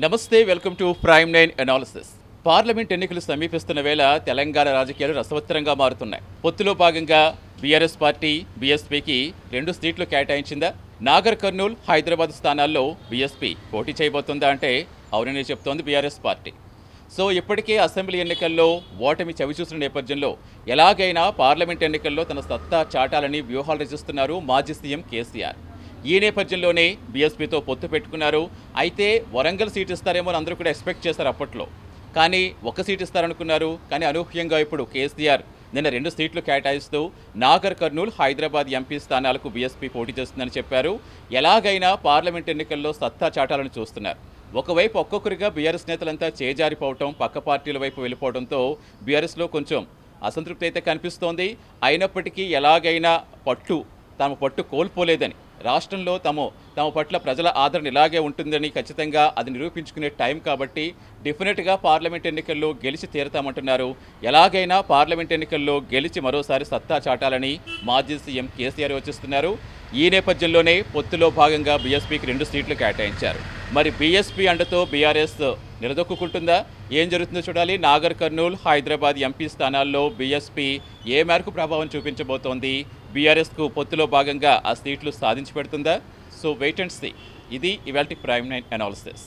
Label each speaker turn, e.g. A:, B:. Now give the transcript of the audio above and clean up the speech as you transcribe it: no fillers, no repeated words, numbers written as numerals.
A: నమస్తే welcome to prime 9 analysis. Parliament ఎన్నికలు సమీపిస్తున్న వేళ తెలంగాణ రాజకీయాలు రసవత్తరంగా మారుతున్నాయి. పొత్తులో భాగంగా బీఆర్ఎస్ పార్టీ బీఎస్పీకి 2 సీట్లు కేటాయించిందా? నాగర్ కర్నూల్, హైదరాబాద్ స్థానాల్లో బీఎస్పీ పోటీ చేయబోతుందా అంటే అవునని చెప్తోంది బీఆర్ఎస్ పార్టీ. సో ఇప్పటికే అసెంబ్లీ ఎన్నికల్లో ఓటమి చవిచూసిన నేపథ్యంలో ఎలాగైనా పార్లమెంట్ ఎన్నికల్లో తన సత్తా చాటాలని వ్యూహాలు రచిస్తున్నారు మాజీ సీఎం కేసీఆర్. ఈ నేపథ్యంలోనే బీఎస్పీతో పొత్తు పెట్టుకున్నారు. అయితే వరంగల్ సీట్ ఇస్తారేమో అని అందరూ కూడా ఎక్స్పెక్ట్ చేశారు అప్పట్లో. కానీ 1 సీట్ ఇస్తారనుకున్నారు. కానీ అనూహ్యంగా ఇప్పుడు కేసీఆర్ నిన్న 2 సీట్లు కేటాయిస్తూ నాగర్ కర్నూల్, హైదరాబాద్ ఎంపీ స్థానాలకు బీఎస్పీ పోటీ చేస్తుందని చెప్పారు. ఎలాగైనా పార్లమెంట్ ఎన్నికల్లో సత్తా చాటాలని చూస్తున్నారు. ఒకవైపు ఒక్కొక్కరిగా బీఆర్ఎస్ నేతలంతా చేజారిపోవటం, పక్క పార్టీల వైపు వెళ్ళిపోవడంతో బీఆర్ఎస్లో కొంచెం అసంతృప్తి అయితే కనిపిస్తోంది. అయినప్పటికీ ఎలాగైనా తమ పట్టు కోల్పోలేదని, రాష్ట్రంలో తమ పట్ల ప్రజల ఆదరణ ఇలాగే ఉంటుందని ఖచ్చితంగా అది నిరూపించుకునే టైం కాబట్టి డెఫినెట్గా పార్లమెంట్ ఎన్నికల్లో గెలిచి తీరుతామంటున్నారు. ఎలాగైనా పార్లమెంట్ ఎన్నికల్లో గెలిచి మరోసారి సత్తా చాటాలని మాజీ సీఎం కేసీఆర్ యోచిస్తున్నారు. ఈ నేపథ్యంలోనే పొత్తులో భాగంగా బీఎస్పీకి 2 సీట్లు కేటాయించారు. మరి బీఎస్పీ అండతో బీఆర్ఎస్ నిలదొక్కుంటుందా? ఏం జరుగుతుందో చూడాలి. నాగర్ కర్నూల్, హైదరాబాద్ ఎంపీ స్థానాల్లో బీఎస్పీ ఏ మేరకు ప్రభావం చూపించబోతోంది? బీఆర్ఎస్కు పొత్తులో భాగంగా ఆ సీట్లు సాధించి పెడుతుందా? So wait and see. ఇది ఇవాల్టి ప్రైమ్ 9 అనాలిసిస్.